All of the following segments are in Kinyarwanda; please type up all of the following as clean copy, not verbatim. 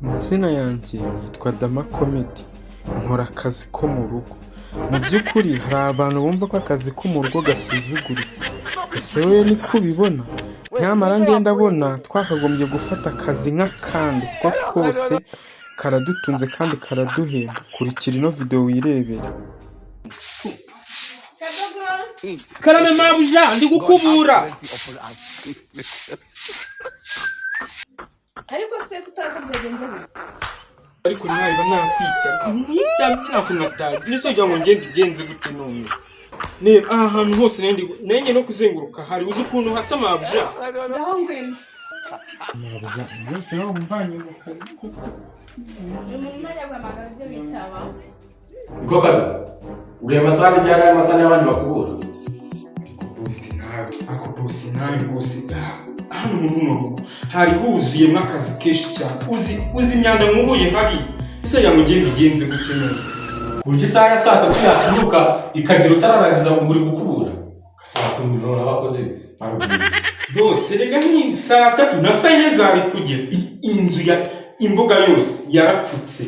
Amazina yanjye yitwa Dama Comedy, nkora akazi ko mu rugo. Mu by'ukuri hari abantu bumva ko akazi ko mu rugo gasuzuguritse, ese wowe niko ubibona? Nyamara njye ndabona twakagombye gufata akazi nk'akandi kuko kose karadutunze kandi karaduhemba. Kurikira ino video wirebere. Karame mabuja ndi gukubura. Ariko se kutaza byagenze bite? Ariko ntayiba nakwita. Ntitamye nakunataye. Nise ujya ngo ngende bigenze gute none. Ne ahantu hose nenge no kuzenguruka hari uzi ukuntu hasa mabuja. Ngaho ngwino. Mabuja yose no mvanye mu kazi kuko. Umuntu yagwamaga byo bitaba. Niko kabi. Uriya masani cyane amasani y'abandi bakubura. Bosi nawe bosi. Hano mu rugo hari huzuye mwakazi keshi cyane. Uzi imyanda nkubuye hari. Ese yamugiye bigenze gute none. Kurya isaha ya saa 3 yakuruka ikagira utararangiza ngo uri gukubura. Kasaba ko muri none abakoze barabura. Bose rega ni saa 3 na saa 4 zari kugera. Inzu ya imbuga yose yarapfutse.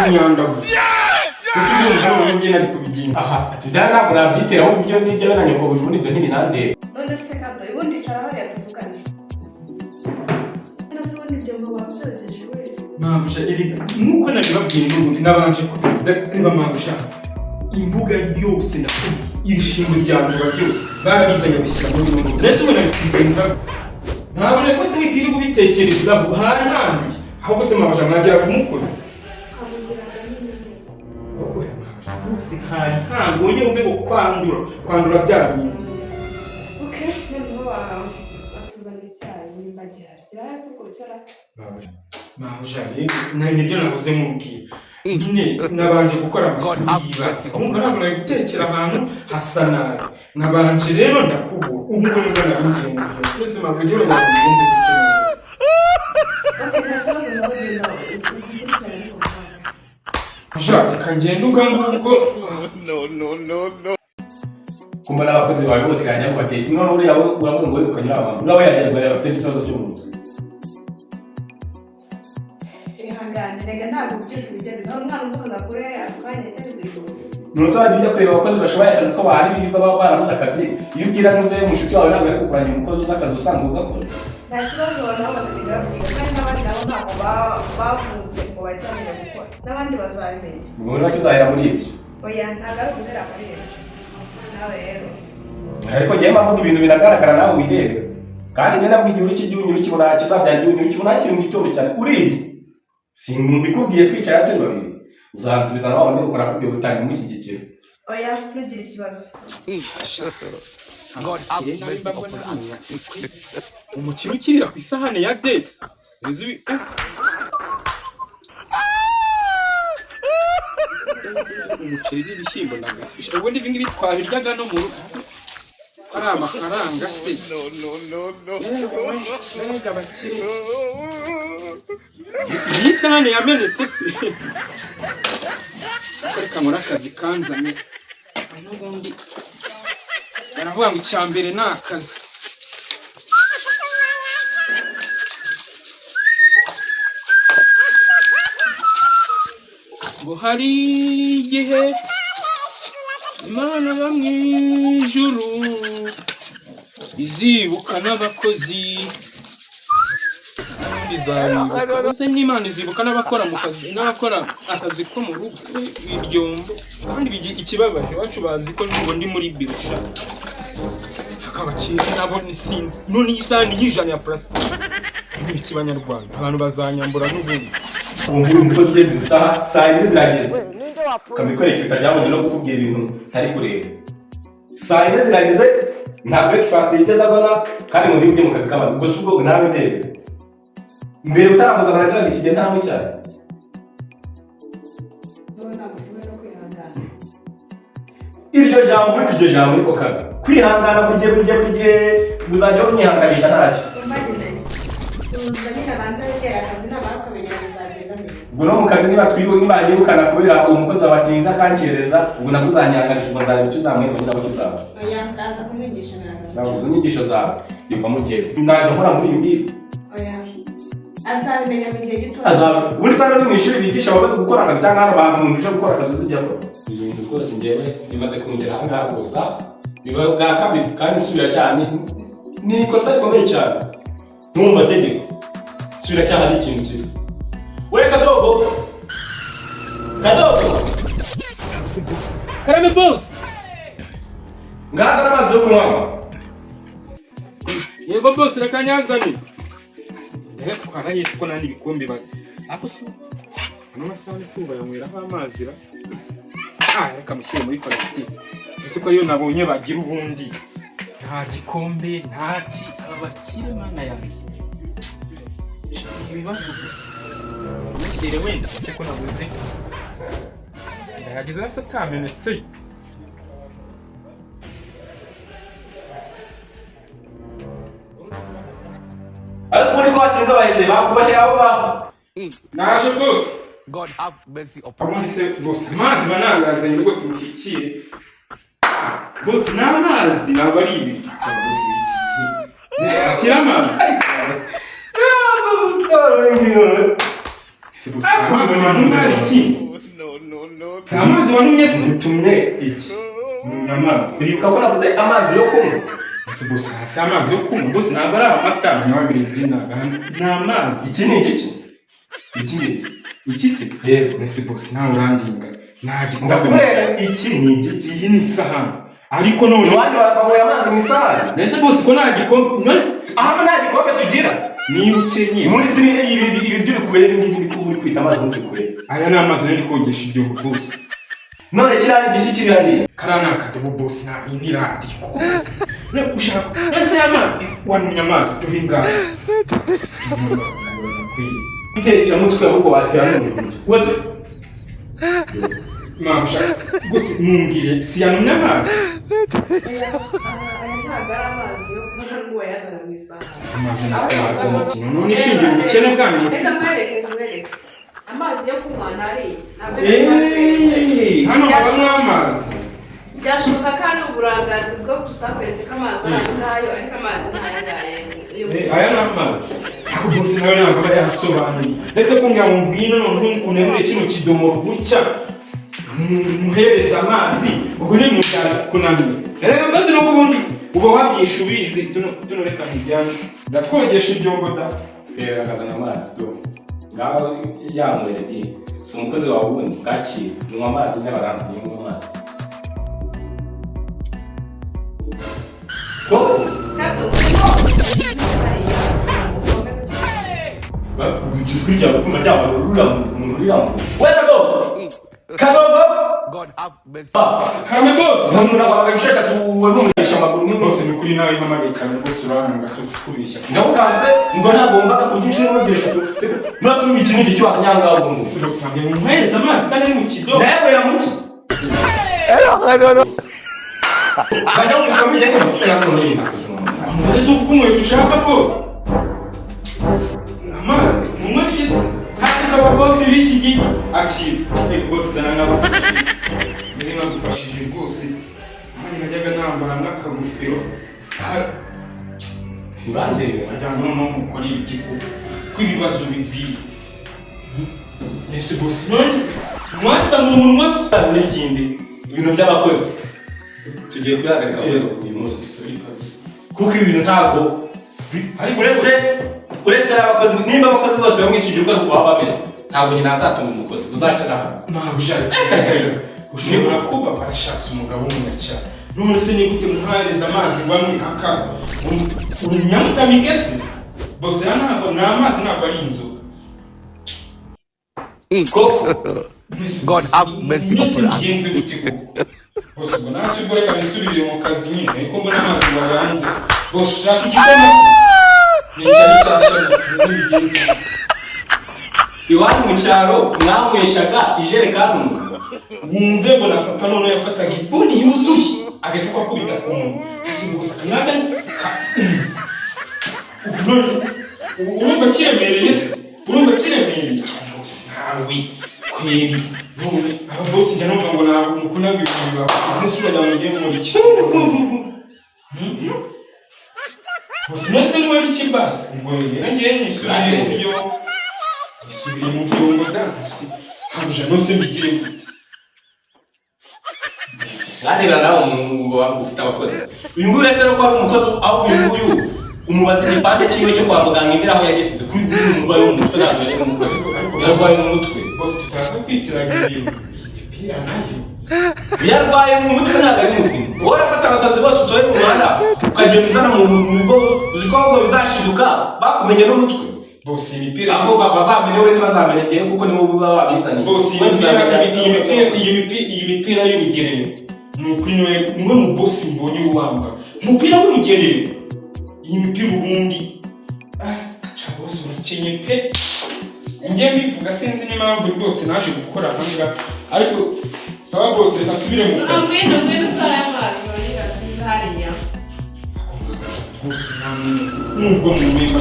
Imyanda gusa. Ese ibyo ntabwo ngena ari kubiginga. Aha, atujyana ntabwo nabyitera aho ibyo n'ibyo na nyoko bujuni ibyo ntibinande. None se kato ubundi cara hariya tuvugane. None se ubundi ibyo ngo wabyogeje we. Mabusha erega nuko nabibabwiye n'ubundi nabanje kuvuga mabusha. Imbuga yose nakuri ibishimwe byandura byose barabizanye bishyira muri rugo. Nese ubona bigenza. Ntabwo ko se bikiri kubitekereza buhari handuye. Ahubwo se mabusha mwagera kumukoza. Bose hari hantu wongera umve ngo kwandura byarabinze. Okay, none batuzanira icyayi nimba gihari. Kirahase ko cyara. Mabusha nibyo nabuze mubwira. Nyine nabanje gukora amasuri yibaza. Kumva ntabwo nari gutekera ahantu hasa nabi. Nabanje rero ndakubura. Ubu ngo nabingiye mu gihe. Twese mabusha rero nabigenze gutyo. Okay, nasoza ndabona. Reka ngende ubwo No. Kumba n'abakozi bawe bose yajya kubateka imwe n'uriya uravuga ngo ukanyura abantu. Urawe yajya afite ikibazo cyo mu mutwe. Ihangane rega ntabwo byose bigereza. Umwana uvuga kure akanye n'inzu. Nuzaba bijya kureba abakozi bashoboye akazi ko bahari biba baba barabuze akazi. Iyo ubwira nuze mushuti wawe ntabwo ari kukuranya umukozi uza akazi usanga ugakora. Nta kibazo nabo batiga byiga kandi n'abandi nabo ntabwo bavutse ngo bahita bamenya gukora. N'abandi bazabimenya. Ubwo muri bake uzahera muri ibyo. Oya ntabwo ari guhera muri ibyo. Nawe rero. Ariko ngiye mvuga ibintu binagaragara nawe wirebe. Kandi njye nabwo igihe cy'igihugu kibona kizabyara igihugu kibona kiri mu gitondo cyane. Uriye. Simbikubwiye twicara turi babiri. Uzansubiza nawe ndi gukora kubyo gutanga umushyigikiro. Oya ntugire ikibazo. umukino ukirira ku isahane ya desi. Umuceri n'ibishyimbo nagasisha. Ubundi ibi ngibi twabiryaga no mu rugo. Ari amafaranga se. No. Nega bakiri. Iyi sahane yamenetse se. Reka nkora akazi kanzanye. N'ubundi baravuga ngo icyambere ni akazi. Ngo hari igihe Imana yo mu ijuru izibuka n'abakozi. Ese n'Imana izibuka n'abakora mu kazi n'abakora akazi ko mu rugo ibyombo. Kandi ikibabaje bacu bazi ko ngo ndi muri birusha. Akabakira nabo nisinzi. None isani y'ijana ya plastic. Ni ikibanyarwanda. Abantu bazanyambura n'ubundi. Ubu umukozi ugeze saa 4 zirageze. Kamikwereka ukajyamo no kukubwira ibintu ntari kureba. Saa 4 zirageze nta breakfast yigeze azana kandi mu ndi mu kazi k'abantu. Gusa ubwo nawe ndebe. Mbere utaramuza naragira ikigenda hamwe cyane. Iryo jambo niko kabi. Kwihangana buri gihe uzajya unyihanganisha ntacyo. Uzanira banza wegera akazi n'abakomenya bizagenda neza. Ubwo no mu kazi nibanyirukana kubera umukozi wabatinza kankereza ubwo naguzanyanganisha ubwo nzareba icyo uzamwira kugira ngo kizaba. Oya ndaza kumwigisha neza. Nazo nyigisho zawe. Yuko mugiye. Nazo nkora muri ibi. Oya. azabimenya mu gihe gito. buri sana ni mu ishuri bigisha abakozi gukora akazi cyangwa hano bahanze umuntu uje gukora akazi uzijya akora ibintu rwose njyewe bimaze kungera aha ngaha gusa biba bwa kabiri kandi isubira cyane ni ikosa rikomeye cyane no mu mategeko isubira cyane ni ikintu kibi we kadogo karame boss ngaza n'amazi yo kunywa yego boss reka nyazane reka twaranye ko nandi bikombe basi ako si none sane suba yanyweraho amazi ra reka mushyire muri parasitike ese ko ariyo nabonye bagira ubundi nta gikombe ntaki abakire mana yanjye ibibazo mushyire wenda ese ko nabuze yageze hasi atamenetse ariko uri ko watinze abahize bakubahira aho ngaho naje rwose God have mercy upon ubundi se rwose amazi banangazanye rwose mushyikire rwose n'amazi ntabwo ari ibiri rwose akira amazi amazi wanumye ari ikindi si amazi wanumye se utumye iki amazi uribuka ko navuze amazi yo kunywa si amazi yo kunywa rwose ntabwo ari amata nyababiri by'inaga ni amazi iki ni igiki iki ni iki iki se yego mbese bose ntawe urandinga nta gikombe ndakureba iki ni igiki iyi ni isahani ariko none iwanyu banyweye amazi mu isahani mbese bose ko nta gikombe none se aha nta gikombe tugira niba ukenye muri si ibi by'uri kubera ibi uri kwita amazi uri kubera aya ni amazi nari kogesha ibyombo bose none kiriya ni igiki kiri hariya kariya ni akadobo bose ntabwo iyi ni radiyo kuko bose niba ushaka ndetse aya mazi wanumye amazi dore ngaho itesha mutwe ahubwo watera n'umuntu wese mpamvu ushaka rwose mumbwire si yanumye amazi Aya ntabwo ari amazi yo kunywa ngo wayazana mu isahani. simaje nakabaza n'ikintu none ishingiye ubukene bwanyu Reka mwereke. Amazi yo kunywa ntariye. Ntabwo hano habamo amazi byashoboka kandi uburangazi bwo tutakweretse ko amazi ari ayo ariko amazi ni aya aya ni amazi ariko bose nawe ntabwo aba yasobanuye ese kumbwira ngo ngwino noneho unebure kino kidomoro gutya muhereza amazi ubwo ni mucyara kunaniye rero mbese no kubundi uba wabyisha ubizi tuno reka ntijyane ndatwogesha ibyombo da rero akazana amazi do ngaho yanywera di si umukozi wawe ubundi bwakira unywa amazi n'abarantu niyo amazi ijwi ryawe kumva ryaba rurira umuntu urira mu we kadogo God have mercy. karame bose umuntu abaga gushaka kuwunisha amaguru bose n'intoki ni kuri nawe impamagaye cyane rwose urahanga si ukubeshya ndabukanze ngo ntagombaga kurya inshuro n'ebyiri eshatu maze n'imikino iki kibazo nyangaho ubundi si rusange muhereza amazi kandi ari mu kidobo nawe yamuki bajya mu bikambi cyangwa mu gutera ko nyine muze zo kunywesha ushaka bose amazi munyweshe se kandi aba bose b'iki gihe akira bose zana n'abafashije mbere nagufashije rwose nanjye najyaga nambara n'akagofero ajyana noneho mukorera igihugu kw'ibibazo bibiri ese bose none mwasanga umunwa se n'ikindi ibintu by'abakozi tugiye kuyagarika uyu munsi kuko ibintu ntabwo ariko uretse abakozi nimba abakozi bose bamwe iki gihugu ariko baba bameze ntabwo nyine azatunga umukozi uzacara ntabwo ushobora kuba barashatse umugabo w'umunyacya none se niba ute muhereza amazi ngo anywe akaba umunyamutamige se bose ntabwo ni amazi ntabwo ari inzoga koko God have mercy upon us. ngenzi gute koko bose ngo ntacyo ubwo reka nisubirire mu kazi nyine ariko mbona amazi wayanze bose ushaka igikoma ni icyari cyashya bigenze iwanyu mu cyaro mwanyweshaga ijerekani wumve ngo na papa none yafataga ibuni yuzuye agahita akubita ku muntu hasiga gusa akanaga urumva kiremereye se urumva kiremereye bose ntawe kweri none aba bose njya numva ngo ntabwo mukunaga ibintu bawe n'isura yawe ngiye muri iki bose mwese ni muri iki basi ubwo rero ngewe nisubire mu byo isubire mu byombo dasi hamja no se mbigire gute Ngareba nawe umuntu ufite abakozi uyu nguyu rero ko ari umukozi aho uyu nguyu umubaza igipande cyiwe cyo kwa muganga imbere aho yagisize kuri uyu murwayi w'umutwe ntabwo ari umukozi yarwaye mu mutwe bose tutaza kwitiranya ibintu imipira nayo yarwaye mu mutwe ntabwo ari muzima wowe urafata abasazi bose utoye mu muhanda ukagenda uzana mu rugo uzi ko ahubwo bizashiduka bakumenye n'umutwe bose imipira aho bazamenye we ntibazamenye kuko nibo baba babizaniye bose iyi mipira y'urugerero ni ukuri niwe mu bosi mbonye uwambara umupira w'urugerero iyi mipira ubundi aca bose urakenye pe njye mbivuga sinzi n'impamvu rwose naje gukora ahangaha ariko saba bose reka asubire mu kazi ngwino utwara amazi urongera asubize hariya nubwo mumenya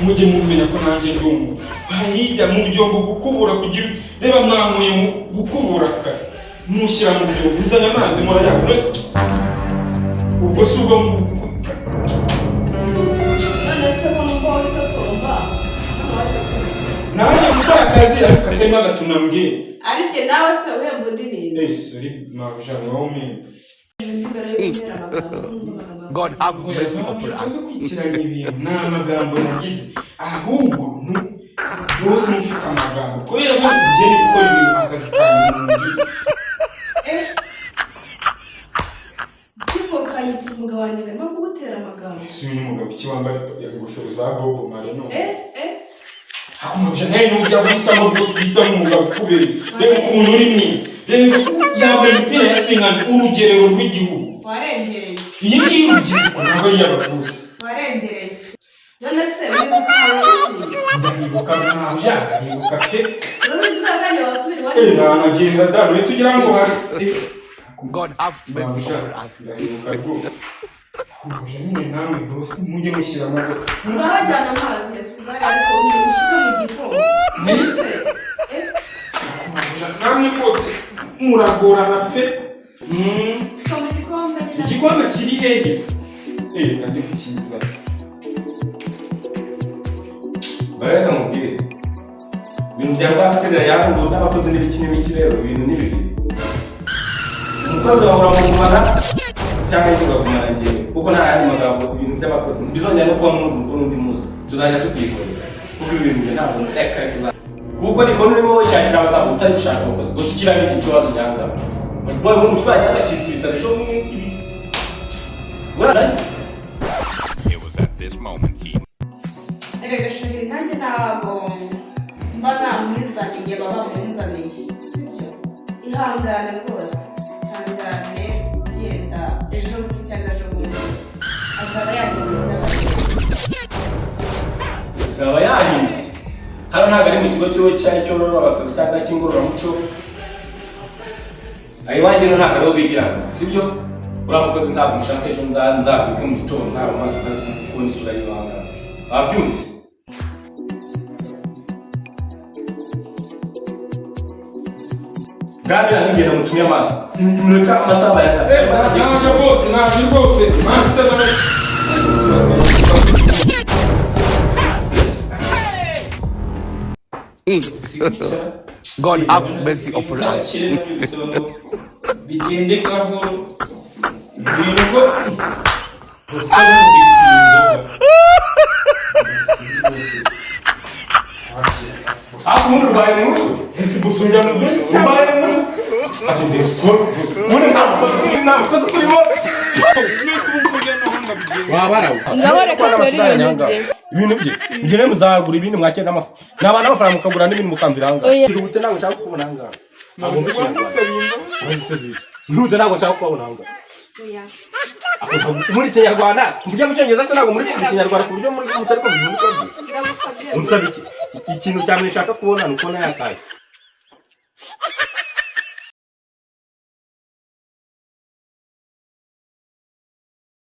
mujye mumenya ko nanjye ndi umuntu hirya mu byombo gukubura kugira reba mwamuye mu gukubura kare mushyira mu byombo nzanye amazi murayabura ubwo si ubwo none se ko nuko witotomba nanjye gukora akazi ariko katema agatuna mbwira ariko nawe se uhemba undirimba sorry nabujana wowe umenya God have mercy upon us. kwitiranya ibintu nta magambo nagize ahubwo bose mufite amagambo kubera ko ugenda gukora ibintu akazi kanyu mu nzu ukanyita umugabo wanjye ngo arimo kugutera amagambo ese uyu ni umugabo iki wambara ingofero za bobo mare none hakumabya nawe n'ujya guhitamo guhitamo umugabo ukubera reba ukuntu uri mwiza reba yambaye imipira ya senkani urugerero rw'igihugu warengereye iyi ngiyi urubyiruko ntabwo ari iy'abakuze warengereye none se wibuka ndahibuka ntabya ndahibuka pe none uzaganye wasubira iwanyu ntanagenda dano ese ugira ngo hari God have mercy upon us. ndahibuka rwose kumuje nyine namwe rwose mujye mushyira amaboko ngaho ajyana amazi yasubiza hariya ariko usuke mu gikombe mbese namwe rwose muragorana pe suka mu gikombe igikombe kiri egisi reka ndi kukiza bareka mubwire ibintu bya rwaserera yahuye n'abakozi n'ibiki rero ibintu ni bibiri umukozi wahora mu kumara cyangwa se ugagumana ngewe kuko nta yandi magambo ibintu by'abakozi bizongera no kuba muri urwo n'undi munsi tuzajya tubyikorera kuko ibintu bye ntabwo reka kuko niko urimo wishakira abagabo utari gushaka abakozi gusa ukira n'iki kibazo nyanga boy umutwaye agacitse ibitaro ejo ibi urazanye erega shuri nanjye ntabwo mba namwizaniye baba munzaniye sibyo ihangane rwose ihangane yenda ejo cyangwa ejo bundi azaba yahindutse azaba yahindutse hano ntabwo ari mu kigo cyari cyorora abasazi cyangwa cy'ingororamuco ayiwanjye rero ntabwo ariho bigira akazi sibyo uriya mukozi ntabwo mushaka ejo nzabyuke mu gitondo ntabwo maze kubona isura y'ibanga wabyumvise Gabira nigenda mutumye amazi nureka amasaha naje rwose manse God have mercy upon us. bigende gahoro ibintu ko akundi urwaye mu mutwe ese gusubira mu mesa urwaye mu mutwe ati nzi muri nta mukozi kurimo wabarawe ngaho reka tori ibintu bye ibintu bye mugende muzagura ibindi mwakenda amafu nabana amafaranga mukagura n'ibintu mukamvira ahangaha ihute ntabwo nshaka kubona ahangaha ntabwo ihute ntabwo nshaka kubona ahangaha muri kinyarwanda mvuge mu cyongereza se ntabwo muri kinyarwanda ku buryo muri mutari kumva ibintu byose unsaba iki ikintu cya mbere nshaka kubona ni ukubona yakaye